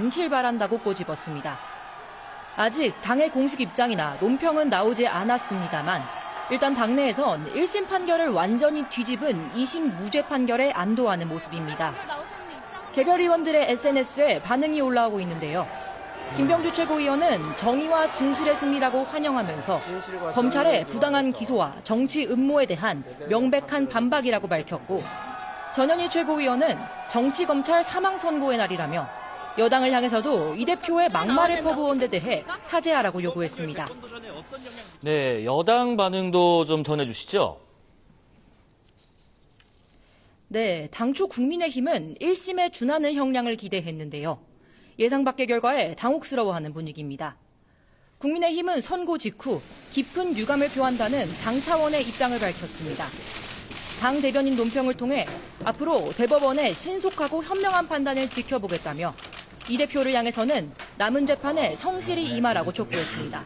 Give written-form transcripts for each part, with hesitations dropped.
않길 바란다고 꼬집었습니다. 아직 당의 공식 입장이나 논평은 나오지 않았습니다만 일단 당내에선 1심 판결을 완전히 뒤집은 2심 무죄 판결에 안도하는 모습입니다. 개별 의원들의 SNS에 반응이 올라오고 있는데요. 김병주 최고위원은 정의와 진실의 승리라고 환영하면서 검찰의 부당한 기소와 정치 음모에 대한 명백한 반박이라고 밝혔고, 전현희 최고위원은 정치검찰 사망선고의 날이라며 여당을 향해서도 이 대표의 막말을 퍼부은 데 대해 사죄하라고 요구했습니다. 네, 여당 반응도 좀 전해주시죠. 네, 당초 국민의힘은 1심에 준하는 형량을 기대했는데요. 예상 밖의 결과에 당혹스러워하는 분위기입니다. 국민의힘은 선고 직후 깊은 유감을 표한다는 당 차원의 입장을 밝혔습니다. 당 대변인 논평을 통해 앞으로 대법원의 신속하고 현명한 판단을 지켜보겠다며 이 대표를 향해서는 남은 재판에 성실히 임하라고 촉구했습니다.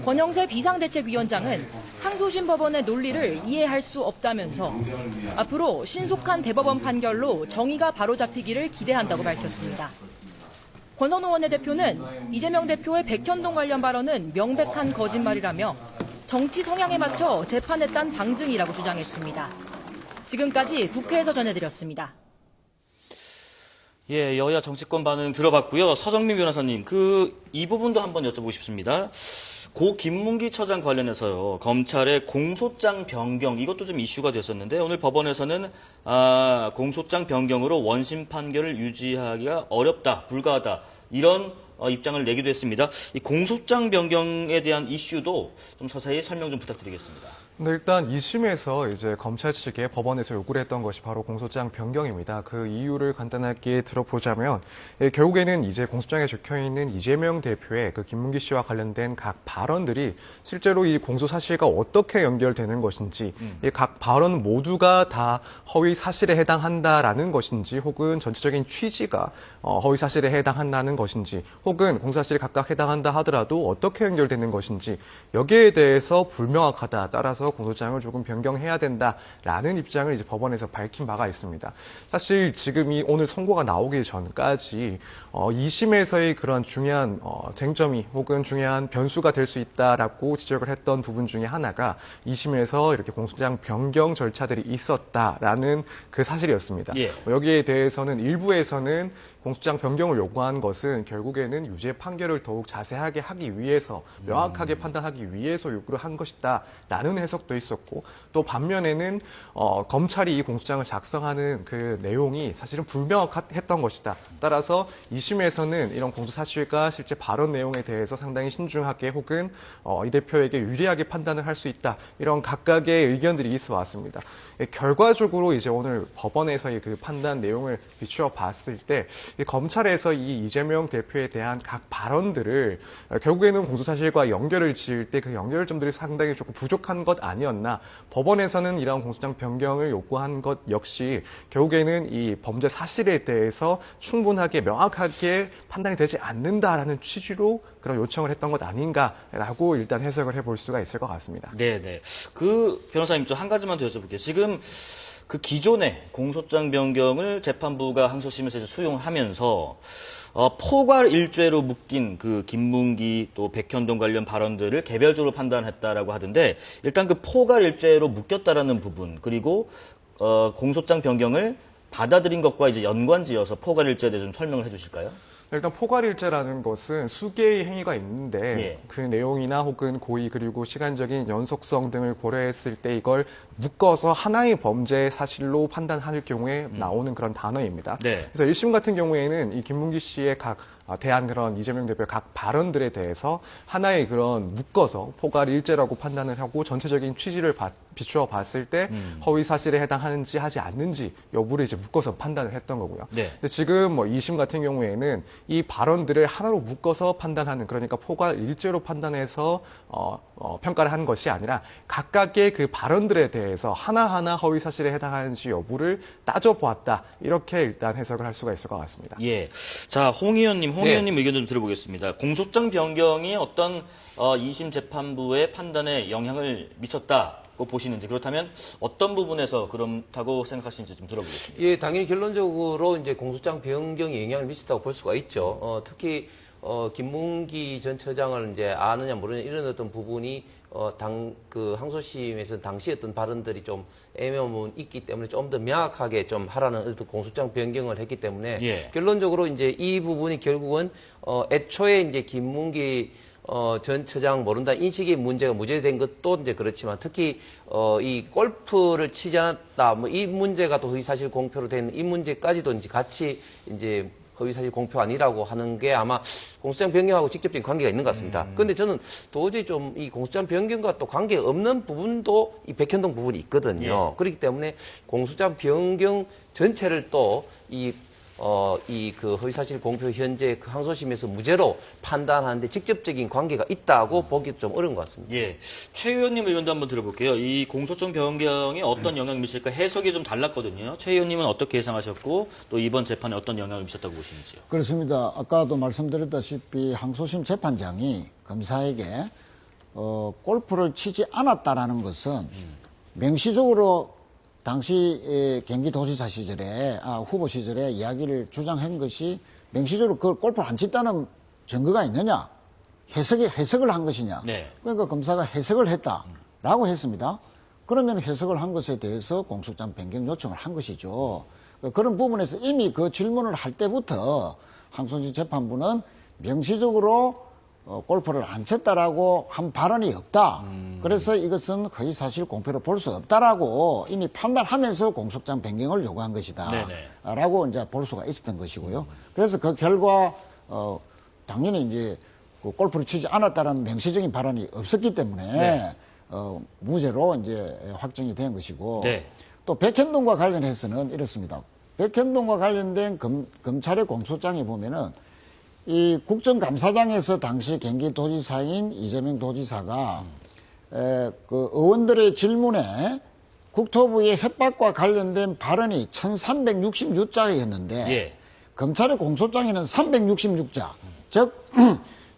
권영세 비상대책위원장은 항소심 법원의 논리를 이해할 수 없다면서 앞으로 신속한 대법원 판결로 정의가 바로잡히기를 기대한다고 밝혔습니다. 권선우 원내대표는 이재명 대표의 백현동 관련 발언은 명백한 거짓말이라며 정치 성향에 맞춰 재판에 딴 방증이라고 주장했습니다. 지금까지 국회에서 전해드렸습니다. 예, 여야 정치권 반응 들어봤고요. 서정민 변호사님, 이 부분도 한번 여쭤보고 싶습니다. 고 김문기 처장 관련해서요, 검찰의 공소장 변경, 이것도 좀 이슈가 됐었는데, 오늘 법원에서는, 공소장 변경으로 원심 판결을 유지하기가 어렵다, 불가하다, 이런 입장을 내기도 했습니다. 이 공소장 변경에 대한 이슈도 좀 서서히 설명 좀 부탁드리겠습니다. 네, 일단 2심에서 이제 검찰 측에 법원에서 요구를 했던 것이 바로 공소장 변경입니다. 그 이유를 간단하게 들어보자면, 결국에는 이제 공소장에 적혀 있는 이재명 대표의 그 김문기 씨와 관련된 각 발언들이 실제로 이 공소 사실과 어떻게 연결되는 것인지, 이 각 발언 모두가 다 허위 사실에 해당한다라는 것인지, 혹은 전체적인 취지가 허위 사실에 해당한다는 것인지, 혹은 공소 사실이 각각 해당한다 하더라도 어떻게 연결되는 것인지, 여기에 대해서 불명확하다. 따라서 공소장을 조금 변경해야 된다라는 입장을 이제 법원에서 밝힌 바가 있습니다. 사실 지금 이 오늘 선고가 나오기 전까지 2심에서의 그런 중요한 쟁점이 혹은 중요한 변수가 될 수 있다라고 지적을 했던 부분 중에 하나가 2심에서 이렇게 공소장 변경 절차들이 있었다라는 그 사실이었습니다. 예. 여기에 대해서는 일부에서는 공소장 변경을 요구한 것은 결국에는 유죄 판결을 더욱 자세하게 하기 위해서, 명확하게 판단하기 위해서 요구를 한 것이다라는 해석도 있었고, 또 반면에는 검찰이 이 공소장을 작성하는 그 내용이 사실은 불명확했던 것이다. 따라서 2심에서는 이런 공소 사실과 실제 발언 내용에 대해서 상당히 신중하게 혹은 이 대표에게 유리하게 판단을 할 수 있다. 이런 각각의 의견들이 있어 왔습니다. 결과적으로 이제 오늘 법원에서의 그 판단 내용을 비추어 봤을 때 검찰에서 이 이재명 대표에 대한 각 발언들을 결국에는 공소사실과 연결을 지을 때 그 연결점들이 상당히 조금 부족한 것 아니었나. 법원에서는 이러한 공소장 변경을 요구한 것 역시 결국에는 이 범죄 사실에 대해서 충분하게 명확하게 판단이 되지 않는다라는 취지로 그런 요청을 했던 것 아닌가라고 일단 해석을 해볼 수가 있을 것 같습니다. 네네. 변호사님 좀 한 가지만 더 여쭤볼게요. 지금 그 기존의 공소장 변경을 재판부가 항소심에서 이제 수용하면서 포괄 일죄로 묶인 그 김문기 또 백현동 관련 발언들을 개별적으로 판단했다라고 하던데, 일단 그 포괄 일죄로 묶였다라는 부분, 그리고 공소장 변경을 받아들인 것과 이제 연관지어서 포괄 일죄에 대해서 좀 설명을 해주실까요? 일단 포괄일죄라는 것은 수개의 행위가 있는데 예. 그 내용이나 혹은 고의 그리고 시간적인 연속성 등을 고려했을 때 이걸 묶어서 하나의 범죄 사실로 판단할 경우에 나오는 그런 단어입니다. 네. 그래서 1심 같은 경우에는 이 김문기 씨의 대한 그런 이재명 대표의 각 발언들에 대해서 하나의 그런 묶어서 포괄일죄라고 판단을 하고 전체적인 취지를 비추어 봤을 때 허위 사실에 해당하는지 하지 않는지 여부를 이제 묶어서 판단을 했던 거고요. 네. 근데 지금 2심 같은 경우에는 이 발언들을 하나로 묶어서 판단하는, 그러니까 포괄일죄로 판단해서 평가를 한 것이 아니라 각각의 그 발언들에 대해서 하나하나 허위 사실에 해당하는지 여부를 따져보았다. 이렇게 일단 해석을 할 수가 있을 것 같습니다. 예. 자, 홍 의원님 의견 좀 들어보겠습니다. 공소장 변경이 어떤 2심 재판부의 판단에 영향을 미쳤다. 있다고 보시는지, 그렇다면 어떤 부분에서 그렇다고 생각하시는지 좀 들어보겠습니다. 예, 당연히 결론적으로 이제 공소장 변경에 영향을 미쳤다고 볼 수가 있죠. 특히 김문기 전 처장을 이제 아느냐 모르냐 이런 어떤 부분이 항소심에서 당시 어떤 발언들이 좀 애매함이 있기 때문에 좀 더 명확하게 좀 하라는 어떤 공소장 변경을 했기 때문에 예. 결론적으로 이제 이 부분이 결국은 애초에 이제 김문기 전 처장 모른다 인식의 문제가 무죄된 것도 이제 그렇지만 특히 이 골프를 치지 않았다 뭐 이 문제가 또 허위사실 공표로 된 이 문제까지도 이제 같이 이제 허위사실 공표 아니라고 하는 게 아마 공소장 변경하고 직접적인 관계가 있는 것 같습니다. 그런데 저는 도저히 좀 이 공소장 변경과 또 관계 없는 부분도 이 백현동 부분이 있거든요. 예. 그렇기 때문에 공소장 변경 전체를 또 그 허위사실 공표 현재 그 항소심에서 무죄로 판단하는데 직접적인 관계가 있다고 보기 좀 어려운 것 같습니다. 예. 최 의원님 의견도 한번 들어볼게요. 이 공소장 변경에 어떤 영향을 미칠까 해석이 좀 달랐거든요. 최 의원님은 어떻게 예상하셨고 또 이번 재판에 어떤 영향을 미쳤다고 보시는지요? 그렇습니다. 아까도 말씀드렸다시피 항소심 재판장이 검사에게 골프를 치지 않았다라는 것은 명시적으로 당시 경기도지사 시절에 후보 시절에 이야기를 주장한 것이 명시적으로 그 골프를 안 쳤다는 증거가 있느냐 해석을 한 것이냐. 네. 그러니까 검사가 해석을 했다라고 했습니다. 그러면 해석을 한 것에 대해서 공소장 변경 요청을 한 것이죠. 그런 부분에서 이미 그 질문을 할 때부터 항소심 재판부는 명시적으로 골프를 안 쳤다라고 한 발언이 없다. 그래서 이것은 허위사실 공표로 볼 수 없다라고 이미 판단하면서 공소장 변경을 요구한 것이다. 네네. 라고 이제 볼 수가 있었던 것이고요. 그래서 그 결과 당연히 이제 그 골프를 치지 않았다라는 명시적인 발언이 없었기 때문에 네. 무죄로 이제 확정이 된 것이고 네. 또 백현동과 관련해서는 이렇습니다. 백현동과 관련된 검찰의 공소장에 보면은 이 국정감사장에서 당시 경기도지사인 이재명 도지사가 그 의원들의 질문에 국토부의 협박과 관련된 발언이 1366자였는데 예. 검찰의 공소장에는 366자, 즉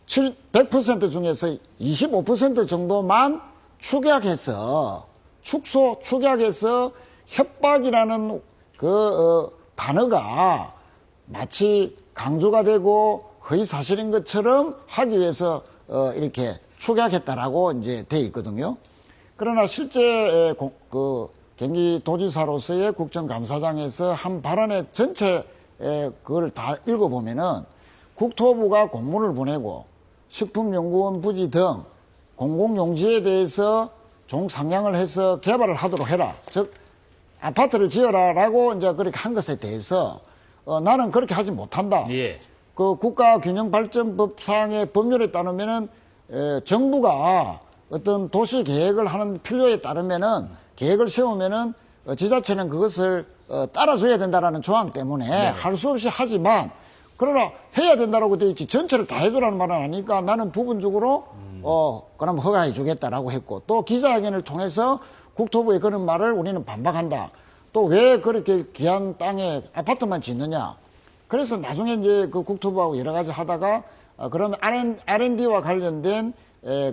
100% 중에서 25% 정도만 축약해서 협박이라는 단어가 마치 강조가 되고 허위 사실인 것처럼 하기 위해서 이렇게 축약했다라고 이제 돼 있거든요. 그러나 실제 그 경기도지사로서의 국정감사장에서 한 발언의 전체 그걸 다 읽어보면은 국토부가 공문을 보내고 식품연구원 부지 등 공공용지에 대해서 종상향을 해서 개발을 하도록 해라. 즉 아파트를 지어라라고 이제 그렇게 한 것에 대해서 나는 그렇게 하지 못한다. 예. 그 국가균형발전법상의 법률에 따르면은 정부가 어떤 도시 계획을 하는 필요에 따르면은 계획을 세우면은 지자체는 그것을 따라줘야 된다라는 조항 때문에 할 수 없이 하지만 그러나 해야 된다라고 돼 있지 전체를 다 해주라는 말은 아니니까 나는 부분적으로 그럼 허가해 주겠다라고 했고 또 기자회견을 통해서 국토부의 그런 말을 우리는 반박한다. 또 왜 그렇게 귀한 땅에 아파트만 짓느냐. 그래서 나중에 이제 그 국토부하고 여러 가지 하다가 그러면 R&D와 관련된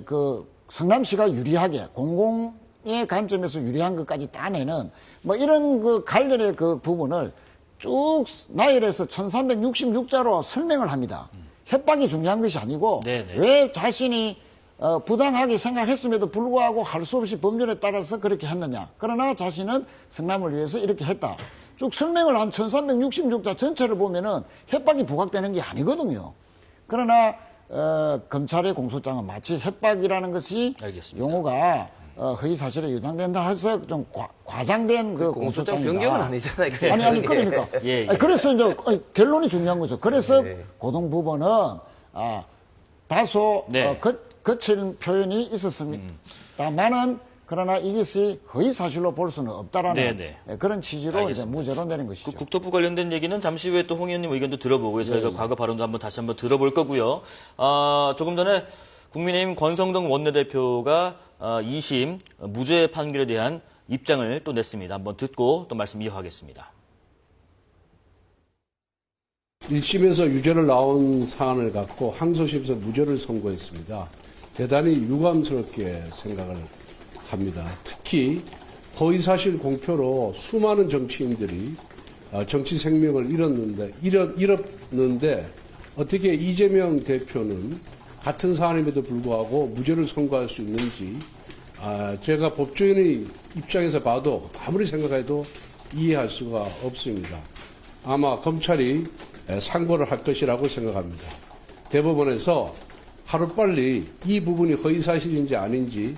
그 성남시가 유리하게 공공의 관점에서 유리한 것까지 따내는 뭐 이런 그 관련의 그 부분을 쭉 나열해서 1366자로 설명을 합니다. 협박이 중요한 것이 아니고 네네. 왜 자신이 부당하게 생각했음에도 불구하고 할 수 없이 법률에 따라서 그렇게 했느냐. 그러나 자신은 성남을 위해서 이렇게 했다. 쭉 설명을 한 1366자 전체를 보면은 협박이 부각되는 게 아니거든요. 그러나 검찰의 공소장은 마치 협박이라는 것이 알겠습니다. 용어가 허위 사실에 유당된다 해서 좀 과장된 그 공소장 공소장이다. 변경은 아니잖아요. 아니 그러니까. 예, 예. 아니, 그래서 이제 결론이 중요한 거죠. 그래서 네. 고등부원은 다소 네. 거친 표현이 있었습니다만은 그러나 이것이 허위 사실로 볼 수는 없다라는 네, 그런 취지로 이제 알겠습니다. 무죄로 내린 것이죠. 그 국토부 관련된 얘기는 잠시 후에 또 홍 의원님 의견도 들어보고요. 저희가 과거 발언도 다시 한번 들어볼 거고요. 조금 전에 국민의힘 권성동 원내대표가 2심 무죄 판결에 대한 입장을 또 냈습니다. 한번 듣고 또 말씀 이어가겠습니다. 1심에서 유죄를 나온 사안을 갖고 항소심에서 무죄를 선고했습니다. 대단히 유감스럽게 생각을 생각합니다. 특히 허위사실 공표로 수많은 정치인들이 정치 생명을 잃었는데 어떻게 이재명 대표는 같은 사안임에도 불구하고 무죄를 선고할 수 있는지 제가 법조인의 입장에서 봐도 아무리 생각해도 이해할 수가 없습니다. 아마 검찰이 상고를 할 것이라고 생각합니다. 대법원에서 하루빨리 이 부분이 허위사실인지 아닌지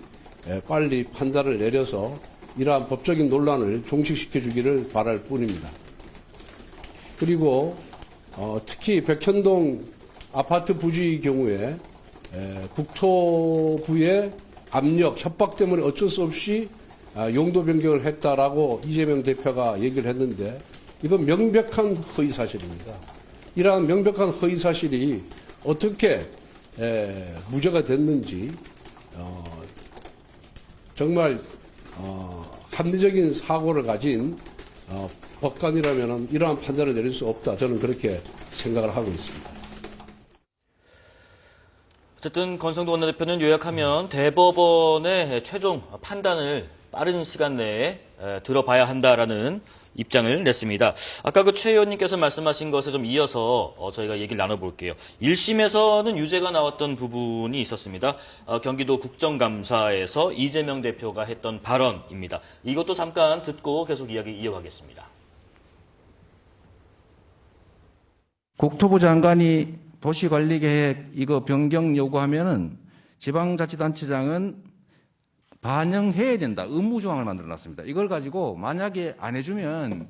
빨리 판단을 내려서 이러한 법적인 논란을 종식시켜 주기를 바랄 뿐입니다. 그리고 특히 백현동 아파트 부지의 경우에 국토부의 압력, 협박 때문에 어쩔 수 없이 용도 변경을 했다라고 이재명 대표가 얘기를 했는데 이건 명백한 허위사실입니다. 이러한 명백한 허위사실이 어떻게 무죄가 됐는지 정말 합리적인 사고를 가진 법관이라면 이러한 판단을 내릴 수 없다. 저는 그렇게 생각을 하고 있습니다. 어쨌든 권성도 원내대표는 요약하면 대법원의 최종 판단을 빠른 시간 내에 들어봐야 한다라는 입장을 냈습니다. 아까 그 최 의원님께서 말씀하신 것에 좀 이어서 저희가 얘기를 나눠볼게요. 1심에서는 유죄가 나왔던 부분이 있었습니다. 경기도 국정감사에서 이재명 대표가 했던 발언입니다. 이것도 잠깐 듣고 계속 이야기 이어가겠습니다. 국토부 장관이 도시관리계획 이거 변경 요구하면은 지방자치단체장은 반영해야 된다. 의무조항을 만들어놨습니다. 이걸 가지고 만약에 안 해주면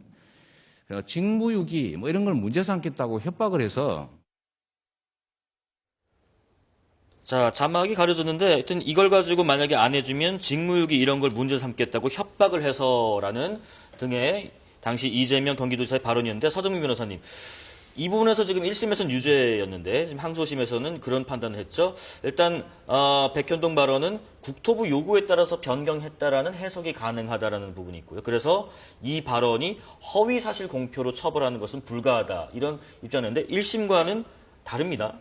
직무유기 뭐 이런 걸 문제 삼겠다고 협박을 해서. 자, 자막이 가려졌는데 하여튼 이걸 가지고 만약에 안 해주면 직무유기 이런 걸 문제 삼겠다고 협박을 해서라는 등의 당시 이재명 경기도지사의 발언이었는데 서정민 변호사님. 이 부분에서 지금 1심에서는 유죄였는데 지금 항소심에서는 그런 판단을 했죠. 일단 백현동 발언은 국토부 요구에 따라서 변경했다라는 해석이 가능하다라는 부분이 있고요. 그래서 이 발언이 허위 사실 공표로 처벌하는 것은 불가하다 이런 입장이었는데 1심과는 다릅니다.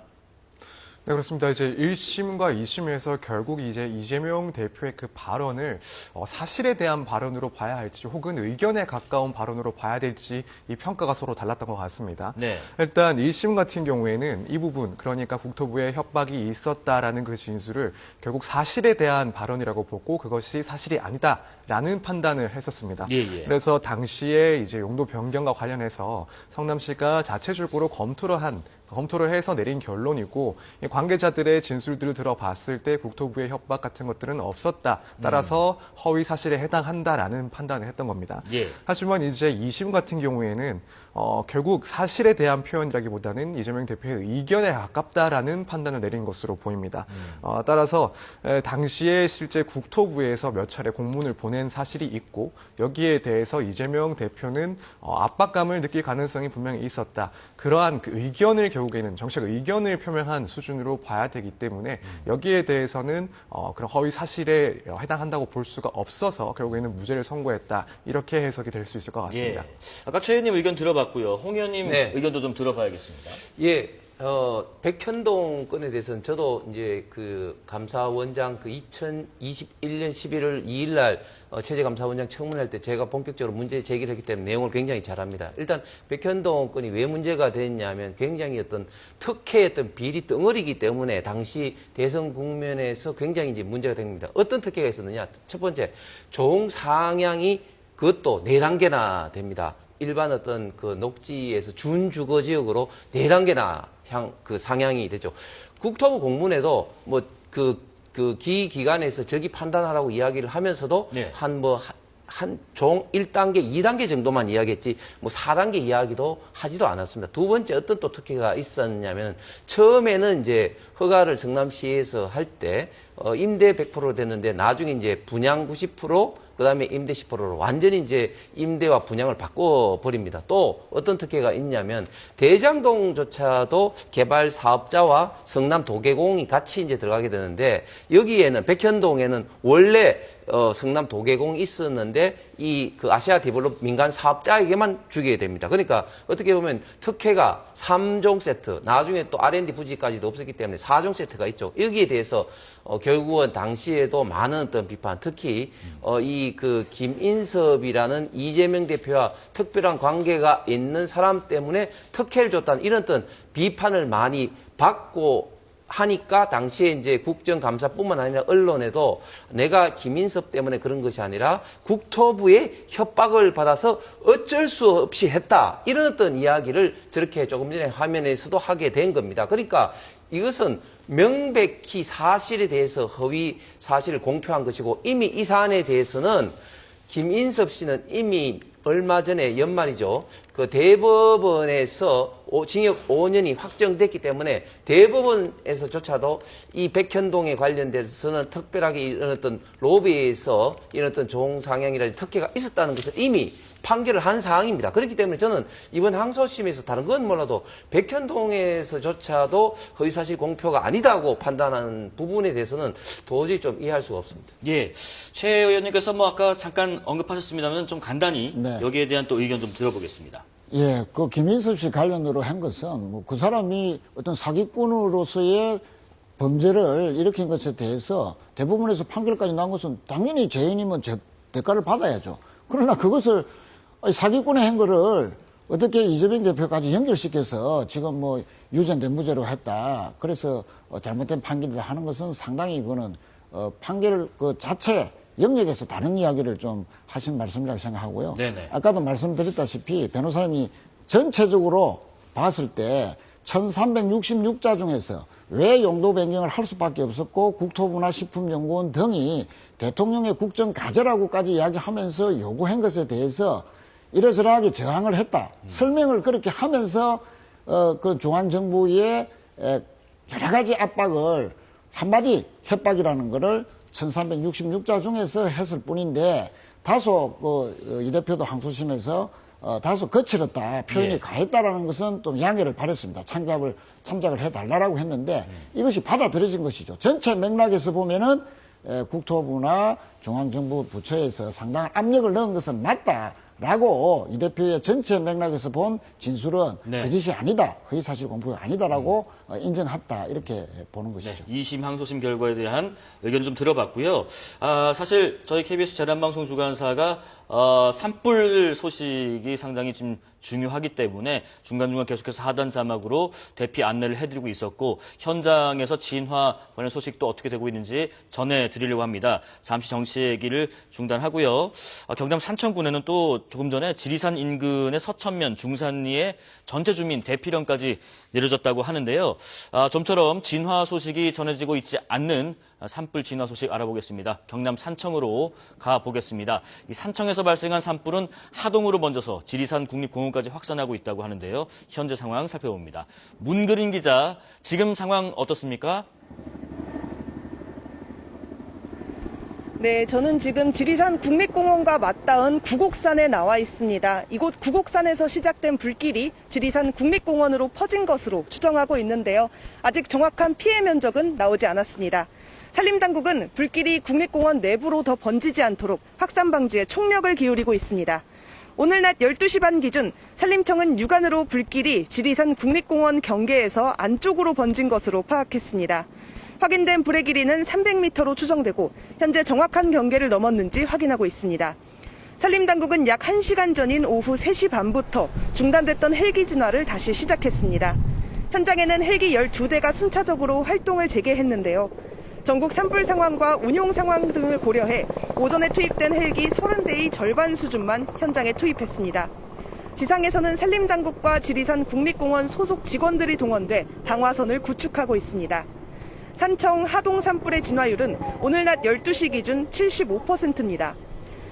네, 그렇습니다. 이제 1심과 2심에서 결국 이제 이재명 대표의 그 발언을 사실에 대한 발언으로 봐야 할지 혹은 의견에 가까운 발언으로 봐야 될지 이 평가가 서로 달랐던 것 같습니다. 네. 일단 1심 같은 경우에는 이 부분, 그러니까 국토부에 협박이 있었다라는 그 진술을 결국 사실에 대한 발언이라고 보고 그것이 사실이 아니다라는 판단을 했었습니다. 예. 그래서 당시에 이제 용도 변경과 관련해서 성남시가 자체적으로 검토를 해서 내린 결론이고 관계자들의 진술들을 들어봤을 때 국토부의 협박 같은 것들은 없었다. 따라서 허위 사실에 해당한다라는 판단을 했던 겁니다. 예. 하지만 이제 2심 같은 경우에는 결국 사실에 대한 표현이라기보다는 이재명 대표의 의견에 가깝다라는 판단을 내린 것으로 보입니다. 따라서 당시에 실제 국토부에서 몇 차례 공문을 보낸 사실이 있고 여기에 대해서 이재명 대표는 압박감을 느낄 가능성이 분명히 있었다. 그러한 그 의견을 결국에는 정책 의견을 표명한 수준으로 봐야 되기 때문에 여기에 대해서는 그런 허위 사실에 해당한다고 볼 수가 없어서 결국에는 무죄를 선고했다. 이렇게 해석이 될 수 있을 것 같습니다. 예. 아까 최 의원님 의견 들어봤고요. 홍 의원님 네. 의견도 좀 들어봐야겠습니다. 예, 백현동 건에 대해서는 저도 이제 그 감사원장 그 2021년 11월 2일 날 체제감사원장 청문할 때 제가 본격적으로 문제 제기를 했기 때문에 내용을 굉장히 잘 압니다. 일단 백현동 건이 왜 문제가 됐냐면 굉장히 어떤 특혜의 어떤 비리 덩어리이기 때문에 당시 대선 국면에서 굉장히 이제 문제가 됩니다. 어떤 특혜가 있었느냐? 첫 번째, 종 상향이 그것도 4단계나 됩니다. 일반 어떤 그 녹지에서 준주거 지역으로 4단계나 상향이 되죠. 국토부 공문에도 뭐 그 기관에서 저기 판단하라고 이야기를 하면서도 네. 한 종 1단계, 2단계 정도만 이야기했지 뭐 4단계 이야기도 하지도 않았습니다. 두 번째 어떤 또 특혜가 있었냐면 처음에는 이제 허가를 성남시에서 할 때 임대 100%로 됐는데 나중에 이제 분양 90%, 그다음에 임대 10%로 완전히 이제 임대와 분양을 바꿔버립니다. 또 어떤 특혜가 있냐면 대장동조차도 개발 사업자와 성남 도계공이 같이 이제 들어가게 되는데 여기에는 백현동에는 원래 성남 도계공이 있었는데 이 그 아시아 디벨롭 민간 사업자에게만 주게 됩니다. 그러니까 어떻게 보면 특혜가 3종 세트, 나중에 또 R&D 부지까지도 없었기 때문에 4종 세트가 있죠. 여기에 대해서 결국은 당시에도 많은 어떤 비판, 특히 이 그 김인섭이라는 이재명 대표와 특별한 관계가 있는 사람 때문에 특혜를 줬다는 이런 어떤 비판을 많이 받고 하니까 당시에 이제 국정감사뿐만 아니라 언론에도 내가 김인섭 때문에 그런 것이 아니라 국토부의 협박을 받아서 어쩔 수 없이 했다. 이런 어떤 이야기를 저렇게 조금 전에 화면에서도 하게 된 겁니다. 그러니까 이것은 명백히 사실에 대해서 허위 사실을 공표한 것이고 이미 이 사안에 대해서는 김인섭 씨는 이미 얼마 전에 연말이죠. 그 대법원에서 징역 5년이 확정됐기 때문에 대법원에서조차도 이 백현동에 관련돼서는 특별하게 이런 어떤 로비에서 이런 어떤 종상향이라든지 특혜가 있었다는 것을 이미 판결을 한 사항입니다. 그렇기 때문에 저는 이번 항소심에서 다른 건 몰라도 백현동에서조차도 허위사실 공표가 아니다고 판단하는 부분에 대해서는 도저히 좀 이해할 수가 없습니다. 예, 최 의원님께서 뭐 아까 잠깐 언급하셨습니다만 좀 간단히 네. 여기에 대한 또 의견 좀 들어보겠습니다. 예, 그 김인섭 씨 관련으로 한 것은 뭐 그 사람이 어떤 사기꾼으로서의 범죄를 일으킨 것에 대해서 대법원에서 판결까지 난 것은 당연히 죄인이면 대가를 받아야죠. 그러나 그것을 사기꾼의 행거를 어떻게 이재명 대표까지 연결시켜서 지금 뭐 유죄인데 무죄로 했다. 그래서 잘못된 판결이다 하는 것은 상당히 이거는 판결 그 자체 영역에서 다른 이야기를 좀 하신 말씀이라고 생각하고요. 네네. 아까도 말씀드렸다시피 변호사님이 전체적으로 봤을 때 1366자 중에서 왜 용도 변경을 할 수밖에 없었고 국토부나 식품연구원 등이 대통령의 국정과제라고까지 이야기하면서 요구한 것에 대해서 이러저러하게 저항을 했다. 설명을 그렇게 하면서 그 중앙정부의 여러 가지 압박을 한마디 협박이라는 거를 1366자 중에서 했을 뿐인데 다소 이 대표도 항소심에서 다소 거칠었다. 표현이 예. 가했다라는 것은 좀 양해를 바랬습니다. 참작을 해달라고 했는데 이것이 받아들여진 것이죠. 전체 맥락에서 보면은 국토부나 중앙정부 부처에서 상당한 압력을 넣은 것은 맞다라고 이 대표의 전체 맥락에서 본 진술은 네. 거짓이 아니다. 허위사실 공표가 아니다라고 인정했다. 이렇게 보는 것이죠. 2심 항소심 결과에 대한 의견 좀 들어봤고요. 사실 저희 KBS 재난방송 주간사가 산불 소식이 상당히 좀 중요하기 때문에 중간중간 계속해서 하단 자막으로 대피 안내를 해드리고 있었고 현장에서 진화 관련 소식도 어떻게 되고 있는지 전해드리려고 합니다. 잠시 정치 얘기를 중단하고요. 경남 산청군에는 또 조금 전에 지리산 인근의 서천면 중산리의 전체 주민 대피령까지 내려졌다고 하는데요. 좀처럼 진화 소식이 전해지고 있지 않는 산불 진화 소식 알아보겠습니다. 경남 산청으로 가보겠습니다. 이 산청에서 발생한 산불은 하동으로 번져서 지리산 국립공원까지 확산하고 있다고 하는데요. 현재 상황 살펴봅니다. 문그린 기자, 지금 상황 어떻습니까? 네, 저는 지금 지리산 국립공원과 맞닿은 구곡산에 나와 있습니다. 이곳 구곡산에서 시작된 불길이 지리산 국립공원으로 퍼진 것으로 추정하고 있는데요. 아직 정확한 피해 면적은 나오지 않았습니다. 산림당국은 불길이 국립공원 내부로 더 번지지 않도록 확산 방지에 총력을 기울이고 있습니다. 오늘 낮 12시 반 기준 산림청은 육안으로 불길이 지리산 국립공원 경계에서 안쪽으로 번진 것으로 파악했습니다. 확인된 불의 길이는 300m로 추정되고 현재 정확한 경계를 넘었는지 확인하고 있습니다. 산림당국은 약 1시간 전인 오후 3시 반부터 중단됐던 헬기 진화를 다시 시작했습니다. 현장에는 헬기 12대가 순차적으로 활동을 재개했는데요. 전국 산불 상황과 운용 상황 등을 고려해 오전에 투입된 헬기 30대의 절반 수준만 현장에 투입했습니다. 지상에서는 산림당국과 지리산 국립공원 소속 직원들이 동원돼 방화선을 구축하고 있습니다. 산청 하동 산불의 진화율은 오늘 낮 12시 기준 75%입니다.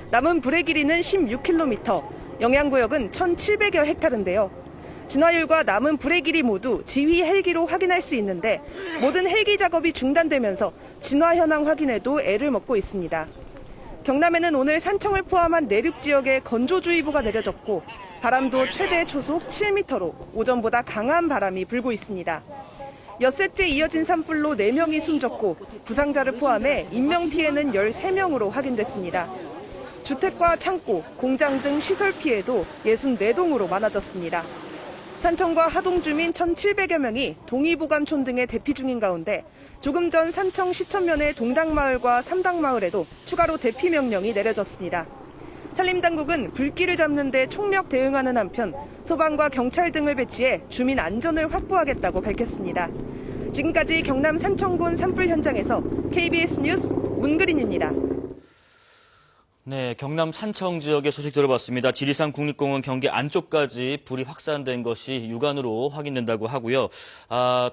남은 불의 길이는 16km, 영향구역은 1,700여 헥타르인데요. 진화율과 남은 불의 길이 모두 지휘 헬기로 확인할 수 있는데 모든 헬기 작업이 중단되면서 진화 현황 확인에도 애를 먹고 있습니다. 경남에는 오늘 산청을 포함한 내륙 지역에 건조주의보가 내려졌고 바람도 최대 초속 7m로 오전보다 강한 바람이 불고 있습니다. 엿새째 이어진 산불로 4명이 숨졌고 부상자를 포함해 인명피해는 13명으로 확인됐습니다. 주택과 창고, 공장 등 시설 피해도 64동으로 많아졌습니다. 산청과 하동 주민 1,700여 명이 동의보감촌 등에 대피 중인 가운데 조금 전 산청 시천면의 동당마을과 삼당마을에도 추가로 대피 명령이 내려졌습니다. 산림당국은 불길을 잡는 데 총력 대응하는 한편 소방과 경찰 등을 배치해 주민 안전을 확보하겠다고 밝혔습니다. 지금까지 경남 산청군 산불 현장에서 KBS 뉴스 문그린입니다. 네, 경남 산청 지역의 소식 들어봤습니다. 지리산 국립공원 경계 안쪽까지 불이 확산된 것이 육안으로 확인된다고 하고요.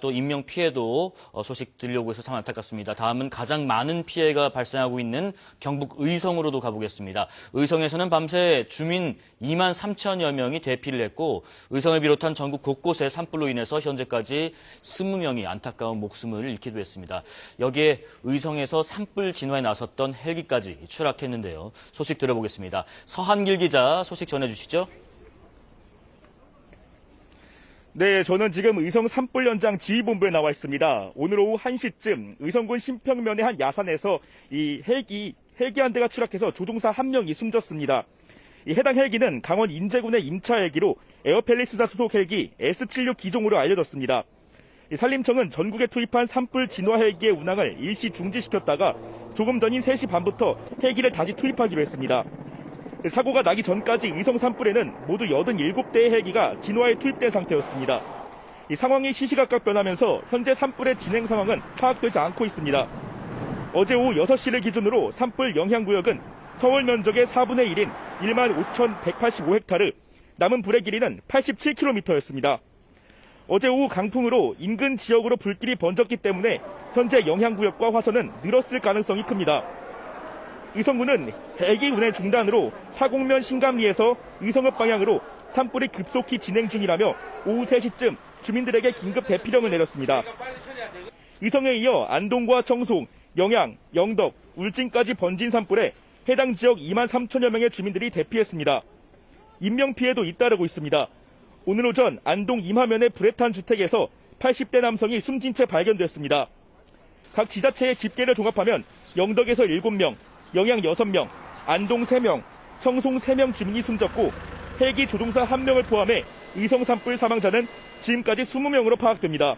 또 인명 피해도 소식 들려오고 있어서 참 안타깝습니다. 다음은 가장 많은 피해가 발생하고 있는 경북 의성으로도 가보겠습니다. 의성에서는 밤새 주민 2만 3천여 명이 대피를 했고 의성을 비롯한 전국 곳곳에 산불로 인해서 현재까지 20명이 안타까운 목숨을 잃기도 했습니다. 여기에 의성에서 산불 진화에 나섰던 헬기까지 추락했는데요. 소식 들어보겠습니다. 서한길 기자 소식 전해주시죠. 네, 저는 지금 의성 산불 현장 지휘본부에 나와 있습니다. 오늘 오후 1시쯤 의성군 신평면의 한 야산에서 이 헬기 한 대가 추락해서 조종사 1명이 숨졌습니다. 이 해당 헬기는 강원 인제군의 임차 헬기로 에어펠리스사 수속 헬기 S76 기종으로 알려졌습니다. 산림청은 전국에 투입한 산불 진화 헬기의 운항을 일시 중지시켰다가 조금 전인 3시 반부터 헬기를 다시 투입하기로 했습니다. 사고가 나기 전까지 의성 산불에는 모두 87대의 헬기가 진화에 투입된 상태였습니다. 이 상황이 시시각각 변하면서 현재 산불의 진행 상황은 파악되지 않고 있습니다. 어제 오후 6시를 기준으로 산불 영향구역은 서울 면적의 4분의 1인 15,185헥타르, 남은 불의 길이는 87km였습니다. 어제 오후 강풍으로 인근 지역으로 불길이 번졌기 때문에 현재 영향구역과 화선은 늘었을 가능성이 큽니다. 의성군은 헬기 운행 중단으로 사곡면 신감리에서 의성읍 방향으로 산불이 급속히 진행 중이라며 오후 3시쯤 주민들에게 긴급 대피령을 내렸습니다. 의성에 이어 안동과 청송, 영양, 영덕, 울진까지 번진 산불에 해당 지역 2만 3천여 명의 주민들이 대피했습니다. 인명피해도 잇따르고 있습니다. 오늘 오전 안동 임하면의 불에 탄 주택에서 80대 남성이 숨진 채 발견됐습니다. 각 지자체의 집계를 종합하면 영덕에서 7명, 영양 6명, 안동 3명, 청송 3명 주민이 숨졌고 헬기 조종사 1명을 포함해 의성 산불 사망자는 지금까지 20명으로 파악됩니다.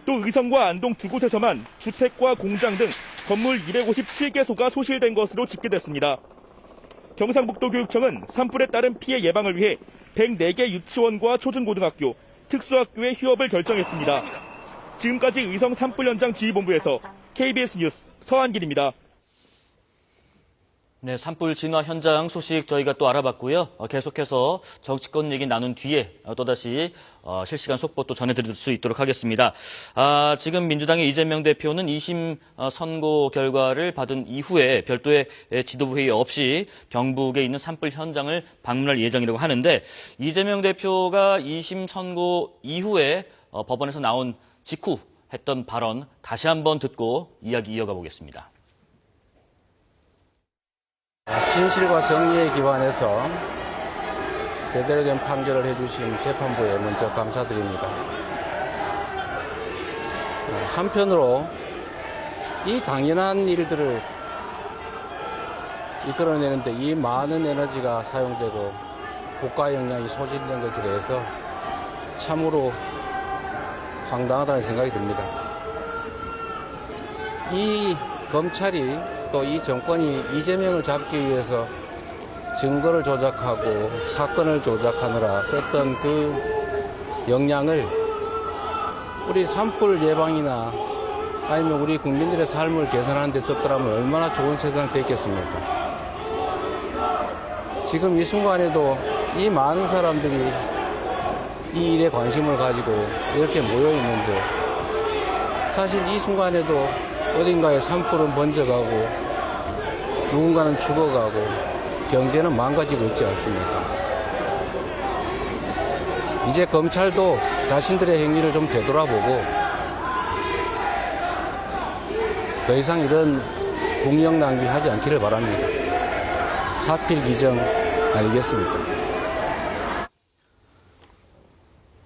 또 의성과 안동 두 곳에서만 주택과 공장 등 건물 257개소가 소실된 것으로 집계됐습니다. 경상북도교육청은 산불에 따른 피해 예방을 위해 104개 유치원과 초중고등학교, 특수학교의 휴업을 결정했습니다. 지금까지 의성 산불 현장 지휘본부에서 KBS 뉴스 서한길입니다. 네, 산불 진화 현장 소식 저희가 또 알아봤고요. 계속해서 정치권 얘기 나눈 뒤에 또다시 실시간 속보 또 전해드릴 수 있도록 하겠습니다. 지금 민주당의 이재명 대표는 2심 선고 결과를 받은 이후에 별도의 지도부 회의 없이 경북에 있는 산불 현장을 방문할 예정이라고 하는데 이재명 대표가 2심 선고 이후에 법원에서 나온 직후 했던 발언 다시 한번 듣고 이야기 이어가 보겠습니다. 진실과 정의에 기반해서 제대로 된 판결을 해주신 재판부에 먼저 감사드립니다. 한편으로 이 당연한 일들을 이끌어내는데 이 많은 에너지가 사용되고 국가 역량이 소진된 것에 대해서 참으로 황당하다는 생각이 듭니다. 이 검찰이 또 이 정권이 이재명을 잡기 위해서 증거를 조작하고 사건을 조작하느라 썼던 그 역량을 우리 산불 예방이나 아니면 우리 국민들의 삶을 개선하는 데 썼더라면 얼마나 좋은 세상이 됐겠습니까? 지금 이 순간에도 이 많은 사람들이 이 일에 관심을 가지고 이렇게 모여 있는데 사실 이 순간에도 어딘가에 산불은 번져가고 누군가는 죽어가고 경제는 망가지고 있지 않습니까? 이제 검찰도 자신들의 행위를 좀 되돌아보고 더 이상 이런 국력 낭비하지 않기를 바랍니다. 사필 기정 아니겠습니까?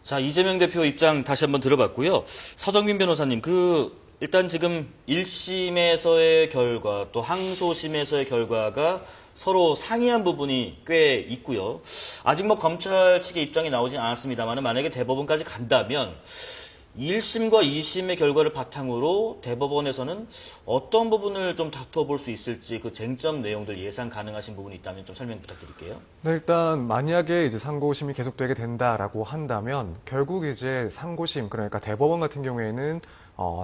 자, 이재명 대표 입장 다시 한번 들어봤고요. 서정민 변호사님, 일단 지금 1심에서의 결과 또 항소심에서의 결과가 서로 상이한 부분이 꽤 있고요. 아직 뭐 검찰 측의 입장이 나오진 않았습니다만 만약에 대법원까지 간다면 1심과 2심의 결과를 바탕으로 대법원에서는 어떤 부분을 좀 다투어 볼 수 있을지 그 쟁점 내용들 예상 가능하신 부분이 있다면 좀 설명 부탁드릴게요. 네, 일단 만약에 이제 상고심이 계속되게 된다라고 한다면 결국 이제 상고심 그러니까 대법원 같은 경우에는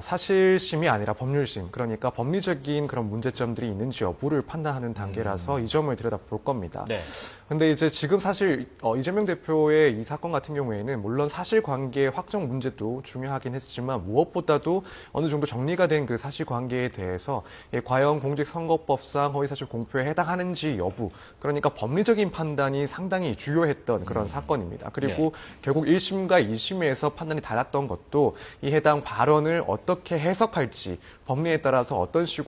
사실심이 아니라 법률심, 그러니까 법리적인 그런 문제점들이 있는지 여부를 판단하는 단계라서 이 점을 들여다볼 겁니다. 네. 근데 이제 지금 사실 이재명 대표의 이 사건 같은 경우에는 물론 사실관계 확정 문제도 중요하긴 했지만 무엇보다도 어느 정도 정리가 된 그 사실관계에 대해서 과연 공직선거법상 허위사실 공표에 해당하는지 여부, 그러니까 법리적인 판단이 상당히 주요했던 그런 사건입니다. 그리고 결국 1심과 2심에서 판단이 달랐던 것도 이 해당 발언을 어떻게 해석할지 법리에 따라서 어떤 식으로